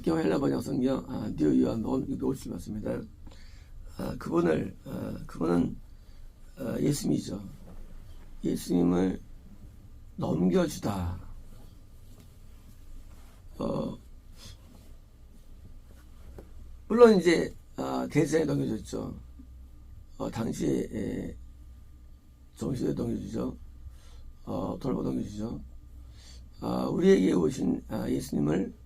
박경호 헬라 번역 성경 뉴 요한복음 657맞습니다. 그분은 예수님이죠. 예수님을 넘겨주다. 물론 이제 대제사장에 넘겨줬죠. 당시에 정시대 넘겨주죠. 돌보 넘겨주죠. 우리에게 오신 예수님을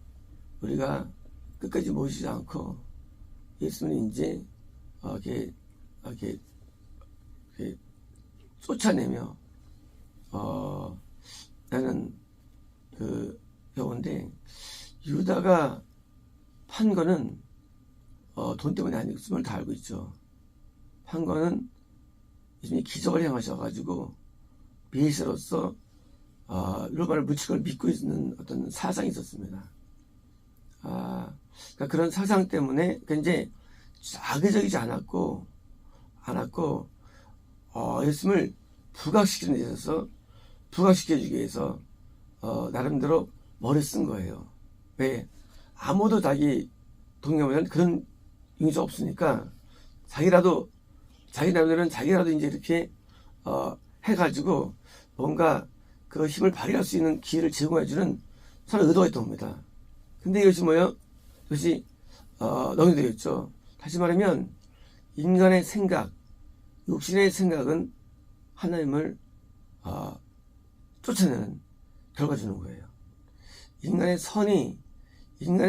우리가 끝까지 모시지 않고 예수님을 이제 이렇게 쫓아내며 나는 그 경우인데, 유다가 판 거는 돈 때문에 아니었음을 다 알고 있죠. 판 거는 예수님이 기적을 행하셔가지고 메시아로서 로마를 무치걸 믿고 있는 어떤 사상이 있었습니다. 그러니까 그런 사상 때문에 굉장히 악의적이지 않았고 예수님을 부각시키는 데 있어서 부각시켜주기 위해서 나름대로 머리 쓴 거예요. 왜? 아무도 자기 동료면 그런 이미지가 없으니까 자기 나름대로는 자기라도 이제 이렇게 해가지고 뭔가 그 힘을 발휘할 수 있는 기회를 제공해주는 서로 의도가 있던 겁니다. 근데 이것이 뭐예요? 이것이 넘겨되어 있죠. 다시 말하면 인간의 생각, 육신의 생각은 하나님을 쫓아내는 결과 주는 거예요. 인간의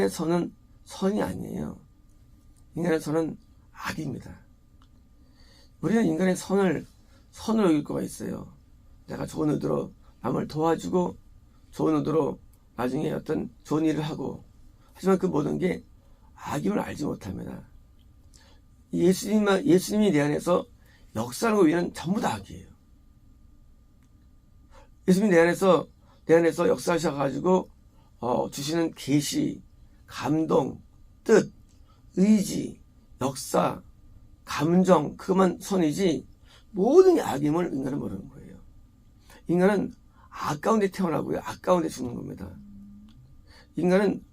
선은 선이 아니에요. 인간의 선은 악입니다. 우리는 인간의 선을 선으로 여길 거가 있어요. 내가 좋은 의도로 남을 도와주고 좋은 의도로 나중에 어떤 좋은 일을 하고, 하지만 그 모든 게 악임을 알지 못합니다. 예수님이 내 안에서 역사하는 것 위에는 전부 다 악이에요. 예수님이 내 안에서 역사하셔가지고 주시는 계시, 감동, 뜻, 의지, 역사, 감정, 그것만 선이지 모든 게 악임을 인간은 모르는 거예요. 인간은 악 가운데 태어나고요, 악 가운데 죽는 겁니다. 인간이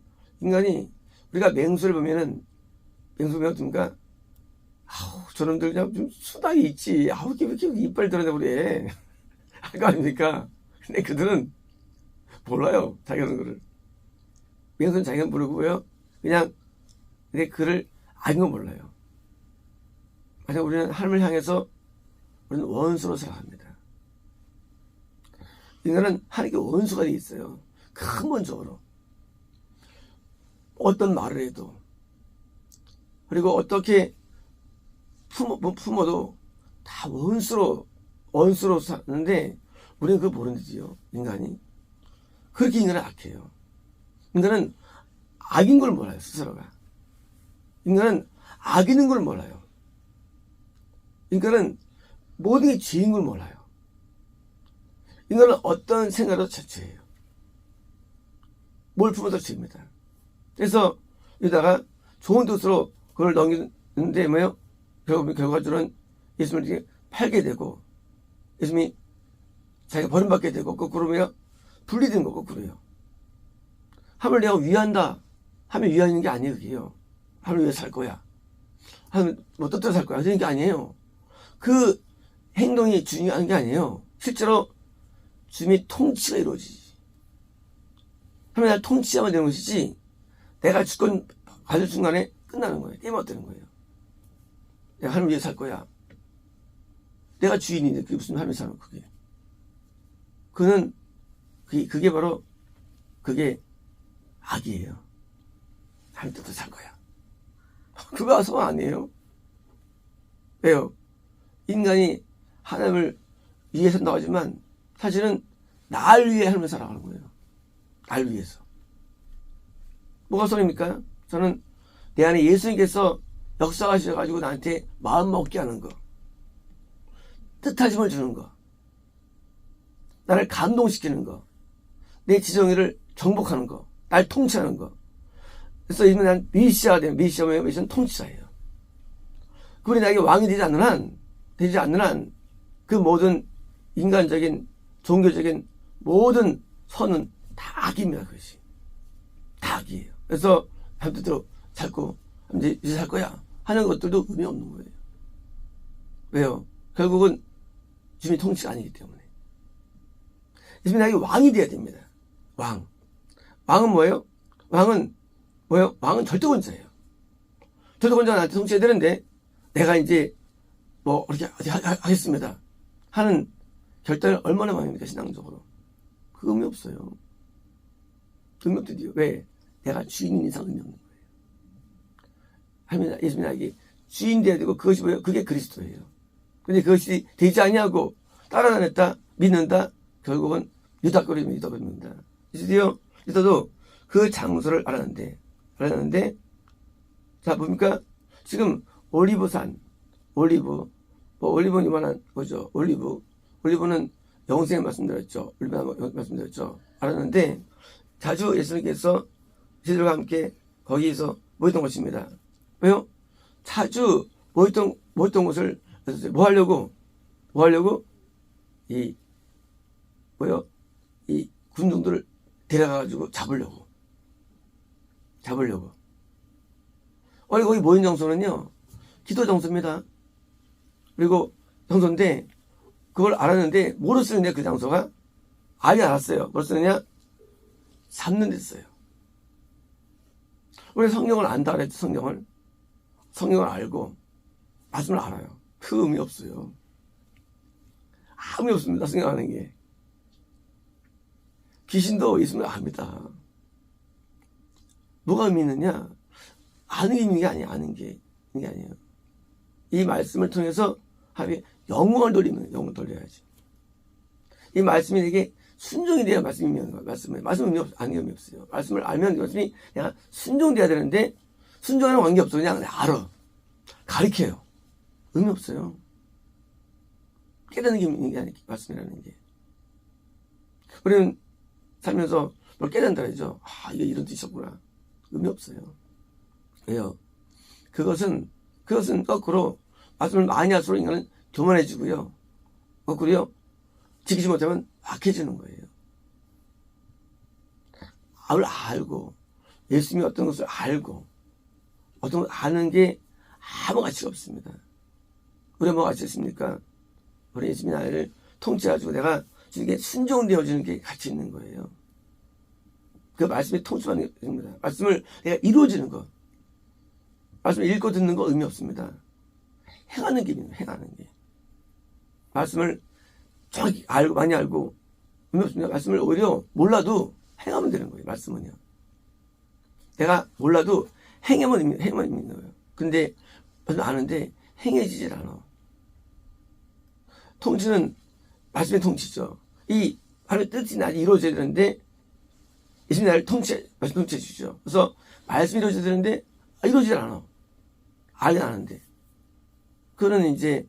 우리가 맹수를 보면은, 맹수 보면 어떻습니까? 저놈들 그냥 좀 수당이 있지. 왜 이렇게 이빨 드러내고 그래. 할 거 아닙니까? 근데 그들은 몰라요, 자기가 하는 거를. 맹수는 자기가 모르고요, 그냥 근데 그를 아는 건 몰라요. 만약 우리는 하나님을 향해서 우리는 원수로 살아갑니다. 인간은 하나님께 원수가 돼 있어요. 근본적으로. 어떤 말을 해도, 그리고 어떻게 품어도 다 원수로 사는데 우리는 그걸 모르는지요. 인간이 그렇게 인간은 악해요. 인간은 악인 걸 몰라요. 스스로가. 인간은 악인인 걸 몰라요. 인간은 모든 게 죄인 걸 몰라요. 인간은 어떤 생각으로 죄예요. 뭘 품어도 죄입니다. 그래서 유다가 좋은 뜻으로 그걸 넘기는데 뭐예요? 결과적으로는 예수님을 이렇게 팔게 되고, 예수님이 자기가 버림받게 되고, 거꾸로 뭐예요? 분리된 거 거꾸로요. 하나님을 내가 위한다 하면 위하는 게 아니에요. 그게요. 하나님을 위해 살 거야, 하나님 뭐 뜻대로 살 거야, 이런 게 아니에요. 그 행동이 중요한 게 아니에요. 실제로 주님의 통치가 이루어지지. 하나님이 날 통치하면 되는 것이지, 내가 주권 가질 순간에 끝나는 거예요. 게임 어때는 거예요. 내가 하나님 위해 살 거야. 내가 주인인데 그게 무슨 하나님 사는 그게. 그게 바로 그게 악이에요. 하나님 뜻대로 살 거야. 그거 소원 아니에요? 왜요? 인간이 하나님을 위해 산다고 하지만 사실은 날 위해 하나님을 살아가는 거예요. 날 위해서. 뭐가 소리입니까? 저는 내 안에 예수님께서 역사하셔가지고 나한테 마음 먹게 하는 거, 뜻하심을 주는 거, 나를 감동시키는 거, 내 지정의를 정복하는 거, 날 통치하는 거. 그래서 이제는 난 메시아가 돼요. 메시아는 통치자예요. 그분이 나에게 왕이 되지 않는 한 그 모든 인간적인 종교적인 모든 선은 다 악입니다. 그것이 다 악이에요. 그래서 하나님 뜻대로 살고 이제 살 거야 하는 것들도 의미 없는 거예요. 왜요? 결국은 주님의 통치가 아니기 때문에. 예수님이 나에게 왕이 돼야 됩니다. 왕은 뭐예요? 왕은 뭐예요? 왕은 절대권자예요. 절대권자가 나한테 통치해야 되는데 내가 이제 뭐 이렇게 하겠습니다 하는 결단을 얼마나 많이 합니까? 신앙적으로. 그 의미 없어요. 의미 없더니요. 왜? 내가 주인인 이상 의미 없는 거예요. 예수님이 나에게 주인 돼야 되고 그것이 뭐예요? 그게 그리스도예요. 근데 그것이 되지 아니하고 따라다녔다 믿는다 결국은 유다거림입니다. 유다도 그 장소를 알았는데 자 뭡니까? 지금 올리브산 올리브는 이만한 거죠. 올리브는 영생을 말씀드렸죠. 알았는데 자주 예수님께서 제자들과 함께 거기에서 모였던 것입니다. 왜요? 자주 모였던 곳을 뭐 하려고? 이 군중들을 데려가가지고 잡으려고. 원래 거기 모인 장소는요, 기도 장소입니다. 그리고 장소인데, 그걸 알았는데, 뭐로 쓰느냐, 그 장소가? 알았어요. 뭐로 쓰느냐? 잡는 데 써요. 우리 성경을 안다 그랬죠, 성경을 알고, 말씀을 알아요. 그 의미 없어요. 아무 의미 없습니다, 성경하는 게. 귀신도 예수님을 압니다. 뭐가 의미 있느냐? 아는 게 있는 게 아니에요. 아는 게 있는 게 아니에요. 이 말씀을 통해서 하나님께 영광을 돌려야지. 이 말씀이 되게 순종이 돼야 말씀이 있는 거예요. 말씀은 의미 없어요. 말씀을 알면 말씀이 그냥 순종돼야 되는데 순종하는 관계없어. 그냥 알아. 가르쳐요. 의미 없어요. 깨닫는 게 있는 게 아니에요. 말씀이라는 게. 우리는 살면서 뭘 깨닫는다 그러죠. 이게 이런 뜻이었구나. 의미 없어요. 왜요? 그것은 거꾸로 말씀을 많이 할수록 인간은 교만해지고요. 거꾸로요. 지키지 못하면 악해지는 거예요. 알고 예수님이 어떤 것을 알고 어떤 걸 아는 게 아무 가치가 없습니다. 우리가 뭐 가치 있습니까? 우리 예수님이 나를 통치해가지고 내가 이게 순종되어지는 게 가치 있는 거예요. 그 말씀이 통치받는 겁니다. 말씀을 내가 이루어지는 것. 말씀을 읽고 듣는 거 의미 없습니다. 행하는 게 있는 행하는 게. 말씀을 정확히 많이 알고 의미 없습니다. 말씀을 오히려 몰라도 행하면 되는 거예요. 말씀은요. 내가 몰라도 행하면 있는 거예요. 근데 말씀 아는데 행해지질 않아. 통치는 말씀의 통치죠. 이 하나님의 뜻이 나를 이루어져야 되는데 예수님이 나를 말씀 통치해 주시죠. 그래서 말씀이 이루어져야 되는데 이루어지질 않아. 알긴 아는데. 그거는 이제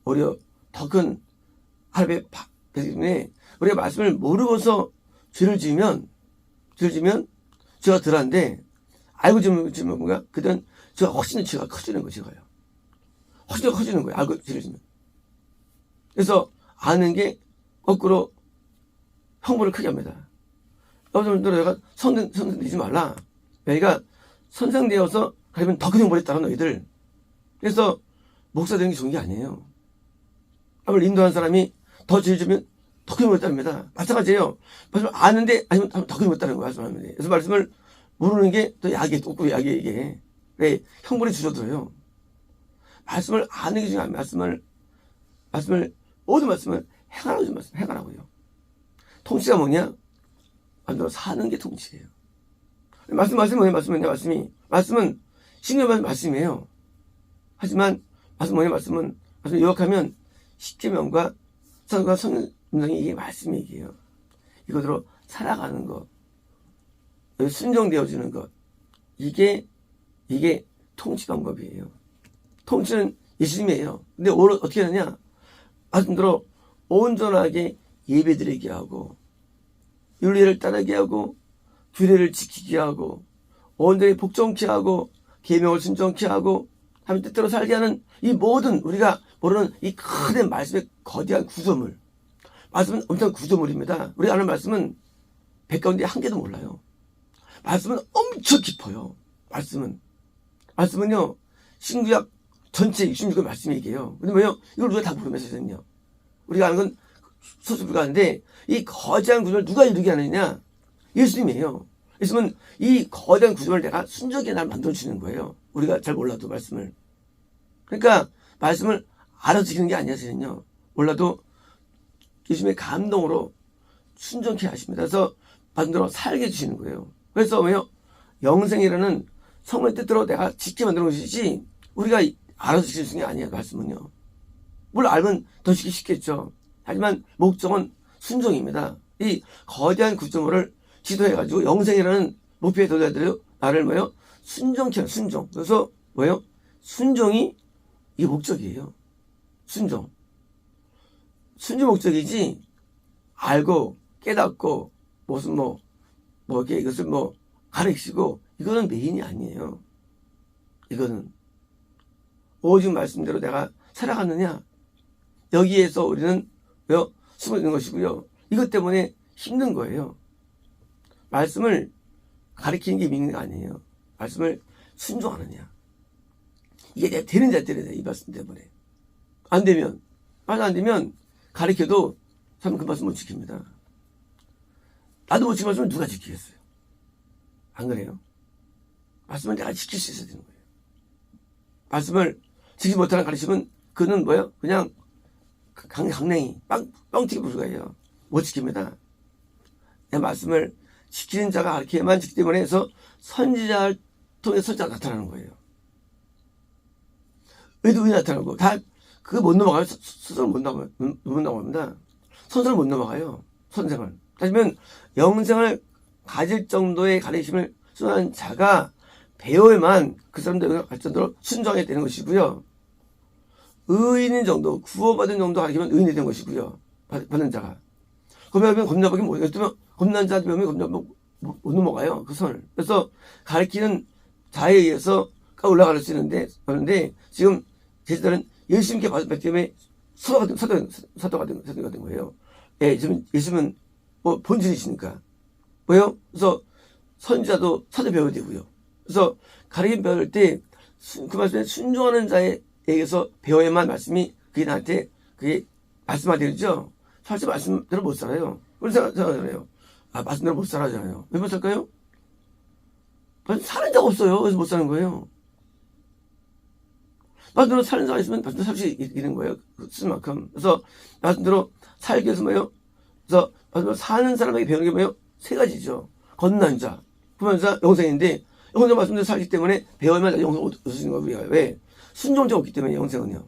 오히려 더 큰 하나님의 되기 때문에 우리가 말씀을 모르고서 죄를 지으면 죄가 덜한데 알고 지으면 뭔가 그땐 죄가 훨씬 죄가 커지는 거예요. 죄가요. 훨씬 커지는 거예요. 알고 죄를 지면. 그래서 아는 게 거꾸로 형벌을 크게 합니다. 여러분들 내가 선생 되지 말라. 너희가 선생되어서 가면 더 큰 형벌이 있다는 너희들. 그래서 목사 되는 게 좋은 게 아니에요. 아무리 인도한 사람이 더 죄를 지으면 더 큰 형벌이 있답니다. 마찬가지예요. 말씀을 아는데 아니면 더 큰 형벌이 있다는 거 말씀하면 돼요. 그래서 말씀을 모르는 게 또 약이에요. 거꾸로 약이에요 이게. 왜? 형벌이 줄어들어요. 말씀을 아는 게 중요해요. 모든 말씀을 행하라고요. 통치가 뭐냐? 만들어 사는 게 통치예요. 말씀은 신경받은 말씀이에요. 하지만 말씀을 요약하면 십계명과 성령이 이게 말씀이 얘기예요. 이것으로 살아가는 것, 순종되어지는 것, 이게 통치 방법이에요. 통치는 예수님이에요. 근데 어떻게 하느냐? 말씀대로 온전하게 예배드리게 하고 윤리를 따르게 하고 규례를 지키게 하고 온전히 복종케 하고 계명을 순종케 하고 하나님 뜻대로 살게 하는 이 모든 우리가 모르는 이 큰 말씀의 거대한 구조물. 말씀은 엄청 구조물입니다. 우리가 아는 말씀은 100 가운데 한 개도 몰라요. 말씀은 엄청 깊어요. 말씀은요, 신구약 전체 66권 말씀이 얘기해요. 근데 뭐요? 이걸 누가 다 모르면서요. 우리가 아는 건 소수 불가한데, 이 거대한 구조를 누가 이루게 하느냐? 예수님이에요. 예수님은 이 거대한 구조를 내가 순전하게 날 만들어주는 거예요. 우리가 잘 몰라도 말씀을. 그러니까 말씀을 알아주시는 게 아니었어요. 몰라도 예수님의 감동으로 순종케 하십니다. 그래서 만들어 살게 해주시는 거예요. 그래서 왜요? 영생이라는 성령의 뜻대로 내가 짓게 만드는 것이지 우리가 알아서 지킬 수 있는 게 아니에요. 말씀은요. 뭘 알면 더 쉽겠죠. 하지만 목적은 순종입니다. 이 거대한 구조물을 지도해가지고 영생이라는 목표에 도달해도 나를 뭐요? 순종케 하는 순종. 그래서 뭐요? 순종이 이게 목적이에요. 순종 목적이지 알고 깨닫고 무슨 이렇게 이것을 가르치고 이거는 메인이 아니에요. 이거는 오직 말씀대로 내가 살아가느냐 여기에서 우리는 왜요? 숨어 있는 것이고요. 이것 때문에 힘든 거예요. 말씀을 가르치는 게 믿는 게 아니에요. 말씀을 순종하느냐 이게 내가 되는 돼. 이 말씀 때문에 안 되면 가르쳐도 사람은 그 말씀 못 지킵니다. 나도 못 지킬 말씀을 누가 지키겠어요? 안 그래요? 말씀을 내가 지킬 수 있어야 되는 거예요. 말씀을 지키지 못하는 가르치면 그는 뭐예요? 그냥 강냉이 뻥튀기 불가해요. 못 지킵니다. 내 말씀을 지키는 자가 가르쳐야만 지키기 때문에 해서 선지자를 통해 선지자가 나타나는 거예요. 왜 나타나고 다 그거 못 넘어가요. 스스로 못 넘어갑니다. 선생을 못 넘어가요. 선생을. 하지만 영생을 가질 정도의 가르침을 수행한 자가 배워야만 그 사람들과 갈 정도로 순종하게 되는 것이고요. 의인인 정도, 구원받은 정도 가르치면 의인이 되는 것이고요. 받는 자가. 겁나보기 못하겠으면 겁난 자 배우면 못 넘어가요. 그 선을. 그래서 가르치는 자에 의해서 올라갈 수 있는데, 그런데 지금 제자들은 예수님께 받았기 때문에 사도가 된 거예요. 예, 지금 예수님은 본질이시니까. 왜요? 그래서 선지자도 사도 배워야 되고요. 그래서 가르침 배울 때 그 말씀에 순종하는 자에 의해서 배워야만 말씀이 그게 나한테 그게 말씀하되죠. 사실 말씀대로 못 살아요. 그런 생각하잖아요. 말씀대로 못 살아잖아요. 왜 못 살까요? 사는 자가 없어요. 그래서 못 사는 거예요. 말씀대로 사는 사람이 있으면 말씀대로 살 수 있는 거예요. 쓸 만큼. 그래서 말씀대로 살기 위해서 뭐예요? 그래서 말씀대로 사는 사람에게 배우는 게 뭐예요? 세 가지죠. 겁난 자, 구원자, 영생인데 영생 말씀대로 살기 때문에 배워야만 영생 얻으시는 거예요. 왜? 순종자가 없기 때문에 영생은요.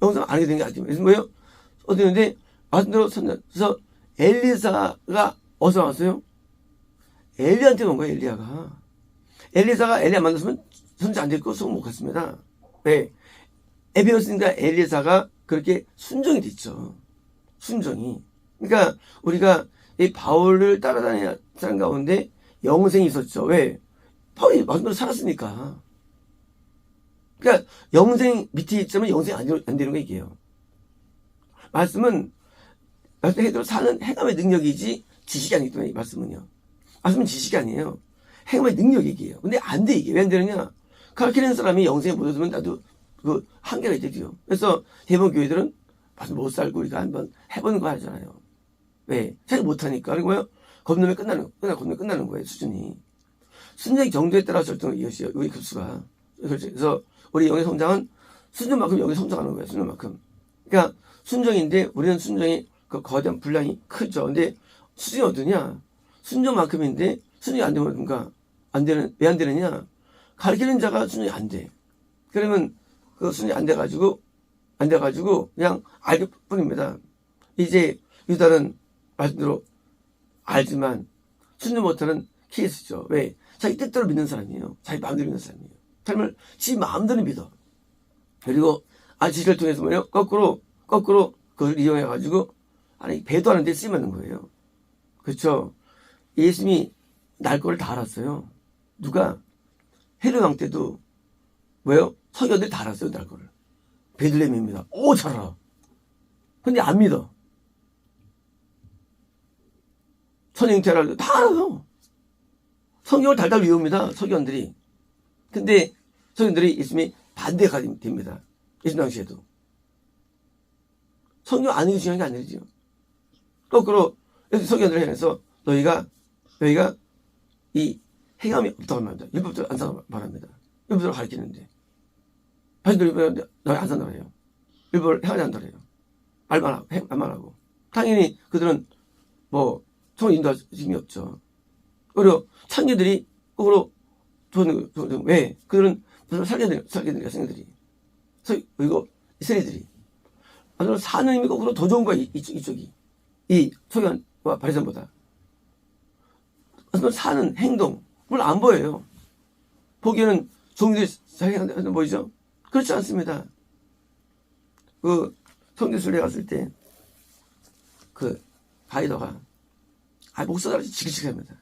영생 안 하게 되는 게 아니죠. 그래서 뭐예요? 어디는데 말씀대로 산다. 그래서 엘리사가 어디서 나왔어요? 엘리야한테 온 거예요. 엘리사가 엘리야 만났으면 선지 안 됐고 성공 못 갔습니다. 왜? 에베오스님과 엘리사가 그렇게 순종이 됐죠. 순종이. 그러니까 우리가 이 바울을 따라다니는 사람 가운데 영생이 있었죠. 왜? 바울이 말씀대로 살았으니까. 그러니까 영생 밑에 있자면 영생이 안 되는 거 이게요. 말씀은 말씀대로 사는 행함의 능력이지 지식이 아니기 때문에 이 말씀은요. 말씀은 지식이 아니에요. 행함의 능력이에요. 근데 안 돼 이게. 왜 안 되느냐? 가르치는 사람이 영생에 못 얻으면 나도 그 한계가 있대요. 그래서 대부분 교회들은 말씀 못 살고 우리가 한번 해보는 거 하잖아요. 왜? 잘 못하니까. 그리고 뭐요? 겁나면 끝나는 거예요. 수준이. 순종의 정도에 따라 결정을 이것이요. 우리 급수가. 그래서 우리 영의 성장은 순종만큼 영의 성장하는 거예요. 순종만큼. 그러니까 순종인데 우리는 순종이 그 거대한 분량이 크죠. 근데 수준이 어떠냐? 순종만큼인데 순종이 안 되면 뭔가 왜 안 되느냐? 가르치는 자가 순종이 안 돼. 그러면 그 순종이 안 돼가지고 그냥 알 뿐입니다. 이제 유다는 말씀대로 알지만 순종 못하는 케이스죠. 왜? 자기 뜻대로 믿는 사람이에요. 자기 마음대로 믿는 사람이에요. 삶을 지 마음대로 믿어. 그리고 지시를 통해서 뭐예요? 거꾸로 그걸 이용해가지고 배도 하는데 쓰임하는 거예요. 그렇죠? 예수님이 날 거를 다 알았어요. 누가? 헤롯 왕 때도 뭐예요? 서기관들이 다 알았어요. 날 거를. 베들레헴입니다. 잘 알아. 근데 안 믿어. 천행태를 다 알아요. 성경을 달달 외웁니다. 서기관들이. 근데 성인들이 예수님이 반대가 됩니다. 예수님 당시에도. 성경 아는 게 중요한 게 아니죠. 거꾸로 성경들을 향해서 너희가 이 행함이 없다고 말합니다. 율법대로 안 산다고 말합니다. 율법대로 가르치는데 바신들 율법대로 너희 안 산다고 해요. 율법을 행하지 않는다고 해요. 말만 하고. 당연히 그들은 뭐 성을 인도할 힘이 없죠. 그리고 창녀들이 거꾸로 왜? 그들은 무슨 살게 되니까 생들이. 그리고 이스라엘들이. 아주 사는 힘이 거꾸로 더 좋은 거야, 이쪽이. 이 소견과 바리새인보다. 사는 행동, 물론 안 보여요. 보기에는 종들이 자기 하는 보이죠? 그렇지 않습니다. 그 성교술에 갔을 때 그 가이더가 목사들이 지글지글합니다.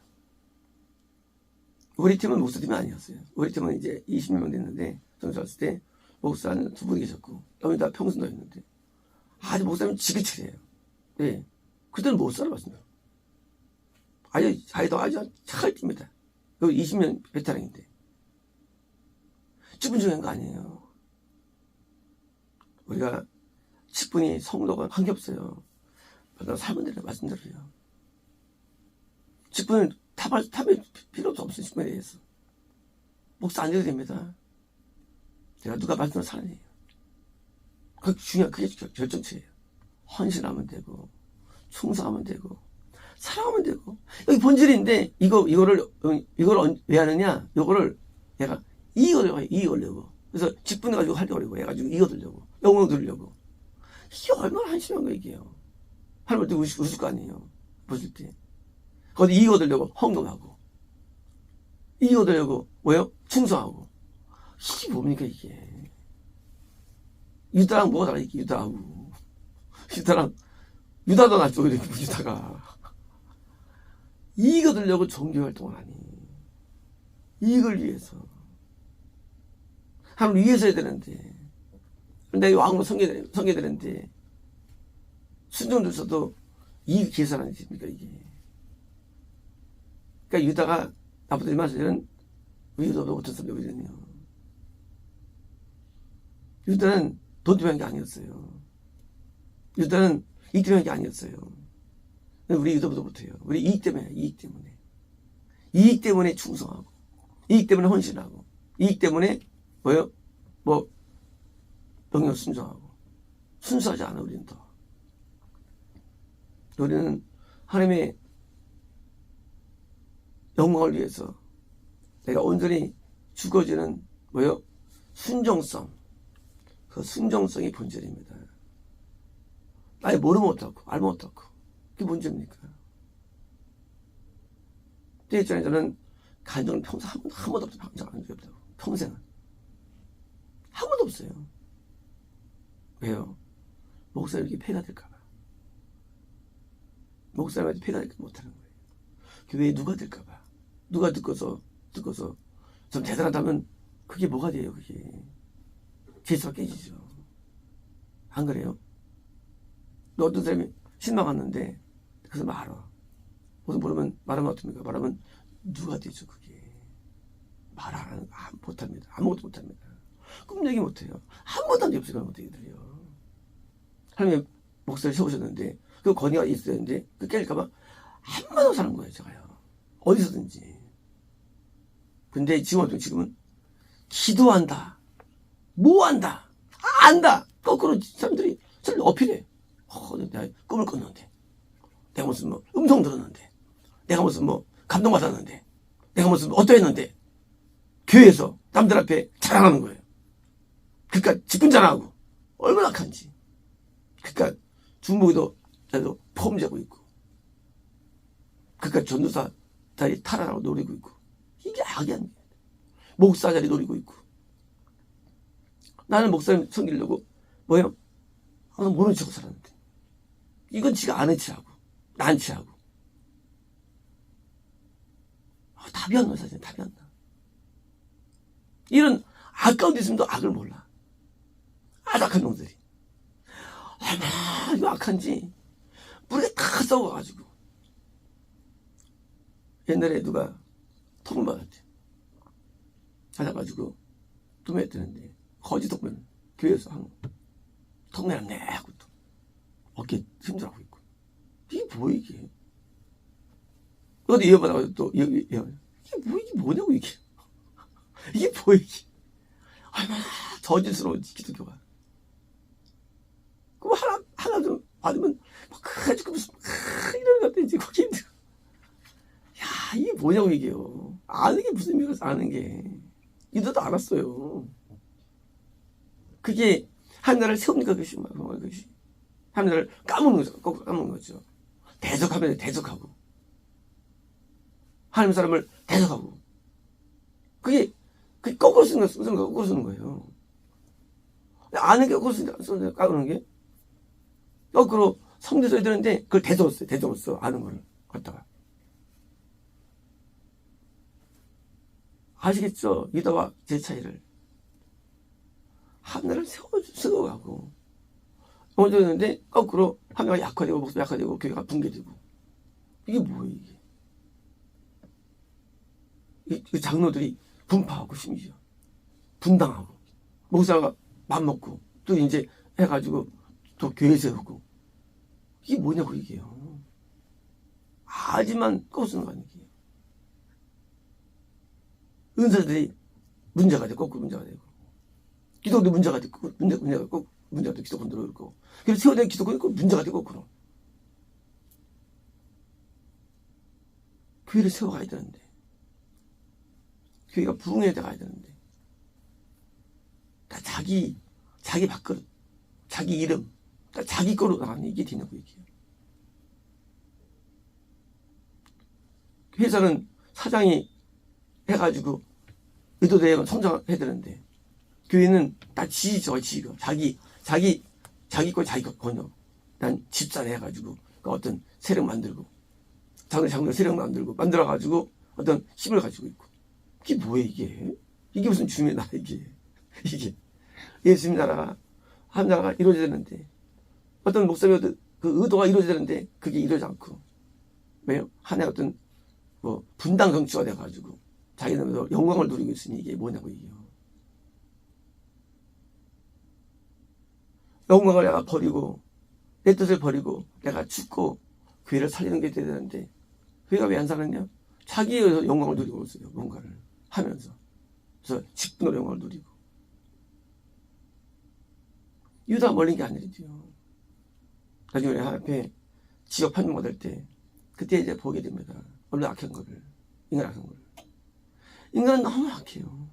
우리 팀은 목사팀이 아니었어요. 우리 팀은 이제 20명 됐는데 성교 갔을 때 목사는 2분 계셨고 여기다 평순도였는데 아주 목사님 지글지글해요. 네. 그때는 못 살아봤습니다. 아주 착할 때입니다. 여기 20년 베테랑인데. 직분 중요한 거 아니에요. 우리가 직분이 성도가 관계없어요. 살면 되는 말씀대로요. 직분은 탑할 필요 없어요. 직분에 대해서. 목사 안 돼도 됩니다. 제가 누가 말씀을 살아내요. 그게 결정체예요. 헌신하면 되고, 충성하면 되고, 사랑하면 되고. 여기 본질인데, 이거를 왜 하느냐? 이거를 내가 이익을려고. 그래서 직분을 가지고 하려고 해가지고 이익을려고. 영광 들으려고. 이게 얼마나 한심한 거, 이게요. 하나님 때 웃을 거 아니에요. 보실 때. 거기 이익 얻으려고 헌금하고. 이익 얻으려고, 뭐요? 충성하고. 이게 뭡니까, 이게. 유다랑 뭐가 달라, 이게, 유다하고. 유다도 낫죠, 이렇게, 유다가. 이익 얻으려고 종교활동을 하니. 이익을 위해서. 하나님 위해서 해야 되는데. 근데 왕으로 섬겨야 되는데. 순종들서도 이익 계산하는 짓입니까, 이게. 그러니까 유다가 나보다 이만서는 유다보다 못한 사람이거든요. 유다는 돈 때문에 한 게 아니었어요. 유다는 이익 때문에 한 게 아니었어요. 우리 유다보다 못해요. 우리 이익 때문에. 이익 때문에 충성하고, 이익 때문에 헌신하고, 이익 때문에 명령 순종하고, 순수하지 않아, 우리는 더. 우리는 하나님의 영광을 위해서 내가 온전히 죽어지는 순종성. 그 순종성이 본질입니다. 아예 모르면 어떡하고 알면 어떡하고 그게 문제입니까? 그때 있잖아요. 저는 간증을 평생 한 번도 없어요. 간증을 한 적이 없다고. 평생은 한 번도 없어요. 왜요? 목사님에게 폐가 될까봐. 목사님한테 폐가 될까 못하는 거예요. 교회에 누가 될까봐. 누가 듣고서 좀 대단하다면 그게 뭐가 돼요, 그게. 질서가 깨지죠. 안 그래요? 어떤 사람이 신방 왔는데, 그래서 말아. 무슨 말하면 어떻습니까? 말하면 누가 되죠, 그게. 못합니다. 아무것도 못합니다. 꿈 얘기 못해요. 한 번도 한 적이 없어요, 그런 얘기들이요. 하나님의 목사를 세우셨는데, 그 권위가 있어야 되는데, 그 깰까봐 한 번도 사는 거예요, 제가요. 어디서든지. 근데 지금은 기도한다. 뭐 한다. 안다. 거꾸로 사람들이 저를 어필해. 내가 꿈을 꿨는데. 내가 무슨 음성 들었는데. 내가 무슨 감동받았는데. 내가 무슨 어떠했는데. 교회에서 남들 앞에 자랑하는 거예요. 그러니까 직분 자랑하고. 얼마나 악한지. 그러니까 중국에도 폼 재고 있고. 그러니까 전도사 자리 탈환하고 노리고 있고. 이게 악이 아니에요. 목사 자리 노리고 있고. 나는 목사님 섬기려고 항상 모르는 척하고 살았는데. 이건 지가 아는 체하고 난 체하고. 답이 안 나, 사실 답이 안 나. 이런 아까운 데 있으면 악을 몰라. 악한 놈들이. 얼마나 악한지 우리가 다 싸워가지고. 옛날에 누가 통을 받았대. 받아가지고 도매야 되는데 거지 덕면 교회에서 한 덕매는 내 하고 또 어깨 힘들어하고 있고 이게 뭐 이게 어디 이어받아가지고 또 이게 뭐냐고 이게 이게 뭐 이게 얼마나 저질스러운 기독교가 그거 하나 좀 받으면 막 가지고 무슨 이런 것 같은지 그게 힘들어. 야 이게 뭐냐고 이게요. 아는 게 무슨 의미가 아는 게 이들도 알았어요. 그게 하나님나라를 세웁니까 그것이 그것이 하나님나라를 까먹는 거죠. 꼭 까먹는 거죠. 대적하면 대적하고 하나님 사람을 대적하고 그게 거꾸로 쓰는 거예요. 거꾸로 쓰는 거예요. 아는 게 거꾸로 쓰는 게 까먹는 게 거꾸로 성대 써야 되는데 그걸 대적을 써 아는 거를 갖다가 아시겠죠? 유다와 제 차이를 하나를 세워가고 얹어졌는데 거꾸로 하나가 약화되고 목소리 약화되고 교회가 붕괴되고 이게 뭐예요 이게 이 장로들이 분파하고 심지어 분당하고 목사가 맘먹고 또 이제 해가지고 또 교회 세우고 이게 뭐냐고 이게요. 하지만 거꾸로 거 아니에요. 은사들이 문제가 되고 거꾸로 문제가 되고 기독도 문제가 되고 문제가 되고 기독권도 그렇고 그래서 세워된 기독권이 문제가 되고 거꾸로 교회를 세워가야 되는데 교회가 부흥해야 가야 되는데 다 자기 밥그릇 자기 이름 다 자기 거로 나가는 이게 되냐고 얘기해요. 회사는 사장이 해가지고 의도대로 성장해야 되는데 교회는 다 지가 자기 거 번역 난 집산 해가지고 어떤 세력 만들고 장로 세력 만들어가지고 어떤 힘을 가지고 있고 이게 뭐예요 이게 무슨 주님의 나라 이게 예수님 나라가 한 나라가 이루어져야 되는데 어떤 목사님의 그 의도가 이루어져야 되는데 그게 이루어지지 않고 왜요? 하나의 어떤 뭐 분당 정치가 돼가지고 자기는 영광을 누리고 있으니 이게 뭐냐고 이게요. 영광을 내가 버리고 내 뜻을 버리고 내가 죽고 교회를 살리는 게 돼야 되는데 교회가 왜 안 살았냐? 자기의 영광을 누리고 있어요. 뭔가를 하면서 그래서 직분으로 영광을 누리고 유다 멀린 게 아니죠. 나중에 앞에 지역 판명가 될 때 그때 이제 보게 됩니다. 얼마나 악한 거를 인간 악한 거를 인간은 너무 악해요.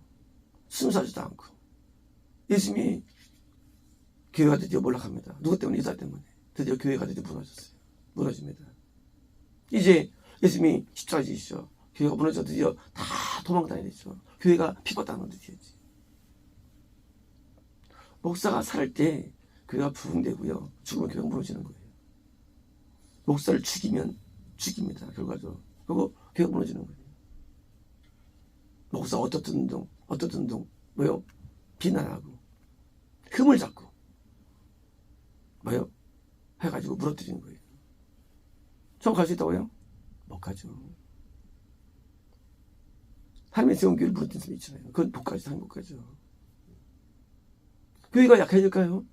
순수하지도 않고 예수님이 교회가 드디어 몰락합니다. 누구 때문에? 유다 때문에 드디어 교회가 드디어 무너집니다. 이제 예수님이 십자가 지시죠. 교회가 무너져 드디어 다 도망다녀야 되죠. 교회가 핍박당하는 드디어지. 목사가 살 때 교회가 부흥되고요. 죽으면 교회가 무너지는 거예요. 목사를 죽이면 죽입니다. 결과적으로. 그리고 교회가 무너지는 거예요. 목사 어떻든 둥 뭐요? 비난하고 흠을 잡고 뭐요? 해가지고 무너뜨리는 거예요. 저 갈 수 있다고요? 못 가죠. 하나님의 세운 교회를 무너뜨린 사람이 있잖아요. 그건 못 가죠. 못 가죠. 교회가 약해질까요?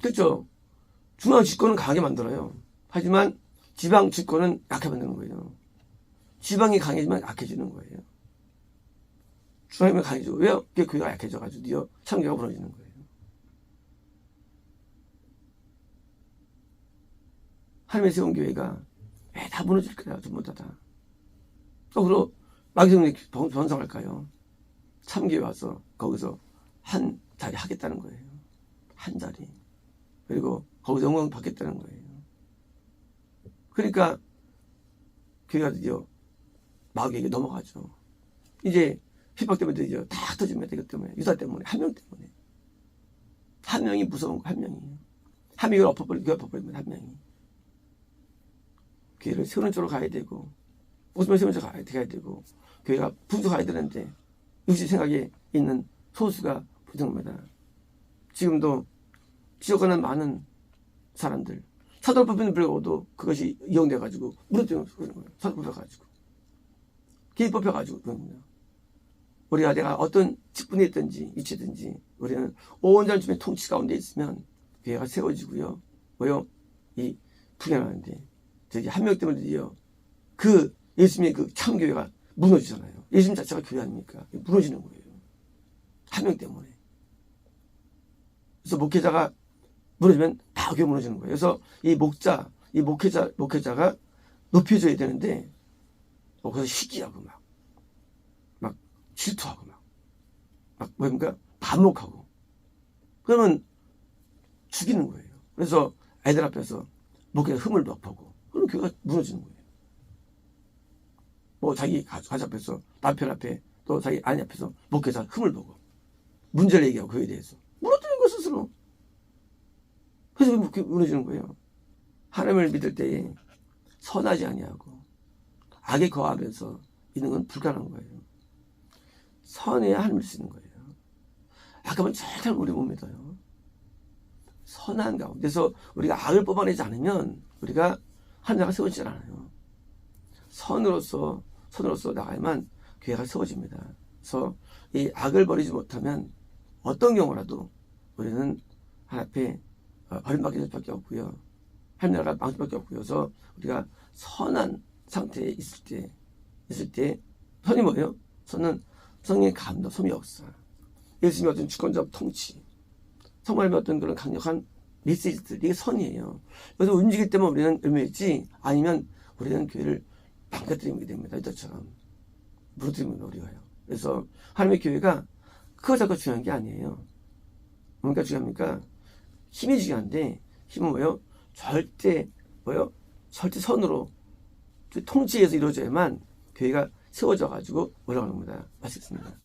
그렇죠. 중앙 집권은 강하게 만들어요. 하지만 지방 집권은 약해 만드는 거예요. 지방이 강해지면 약해지는 거예요. 중앙이면 강해지고 왜요? 그게 교회가 약해져가지고 참교회가 무너지는 거예요. 하나님의 세운 교회가 왜 다 무너질 거야 전부 다. 거꾸로 마귀성이 번성할까요? 참교회 와서 거기서 한 자리 하겠다는 거예요. 한 자리. 그리고 거기서 영광 받겠다는 거예요. 그러니까 교회가 드디어 마귀에게 넘어가죠. 이제 핍박 때문에 드디어 다 터집니다. 이것 때문에. 유다 때문에. 한 명 때문에. 한 명이 무서운 거 한 명이에요. 한 명이 엎어버리면 한 명이. 교회를 세우는 쪽으로 가야 되고 웃으면 세우는 쪽으로 가야 되고 교회가 분수가야 되는데 육신 생각에 있는 소수가 부정합니다. 지금도 지적하는 많은 사람들 사도를 뽑히는 불구하고도 그것이 이용돼가지고 무너뜨리는 거예요. 사도 뽑혀가지고 개인 뽑혀가지고 그런 거예요. 내가 어떤 직분에 있든지 위치든지 우리는 온전한 주님의 통치 가운데 있으면 교회가 세워지고요. 이 불행하는데 저기 한 명 때문에요. 그 예수님의 그 참교회가 무너지잖아요. 예수님 자체가 교회 아닙니까? 무너지는 거예요. 한 명 때문에. 그래서 목회자가 무너지면 다 교회 무너지는 거예요. 그래서 이 목회자가 높여줘야 되는데 거기서 시기하고 막 질투하고 뭡니까? 반목하고 그러면 죽이는 거예요. 그래서 애들 앞에서 목회자 흠을 막하고 그럼 교회가 무너지는 거예요. 자기 가족 앞에서 남편 앞에 또 자기 아내 앞에서 목회자 흠을 보고 문제를 얘기하고 그에 대해서 무너지는 거 스스로. 그래서 왜 무너지는 거예요? 하나님을 믿을 때에 선하지 아니하고 악에 거하면서 있는 건 불가능한 거예요. 선해야 하나님을 쓰는 거예요. 악하면 절대 우리 못 믿어요. 선한 가운데서 우리가 악을 뽑아내지 않으면 우리가 하나님을 세우지 않아요. 선으로서 나가야만 교회가 세워집니다. 그래서 이 악을 버리지 못하면 어떤 경우라도 우리는 하나님 앞에 버림받게 될 수밖에 없고요. 하나님 나라가 망칠 수밖에 없고요. 그래서 우리가 선한 상태에 있을 때 선이 뭐예요? 선은 성령의 감동, 솜의 역사, 예수님의 어떤 주권적 통치, 성령의 어떤 그런 강력한 메시지들, 이게 선이에요. 그래서 움직일 때만 우리는 열매있지 아니면 우리는 교회를 망가뜨리게 됩니다. 이것처럼 무너뜨리면 우리가요. 그래서 하나님의 교회가 그거 자꾸 중요한 게 아니에요. 뭔가 중요합니까? 힘이 중요한데 힘은 뭐예요? 절대 선으로 통치에서 이루어져야만 교회가 세워져 가지고 올라가는 겁니다. 맛있습니다.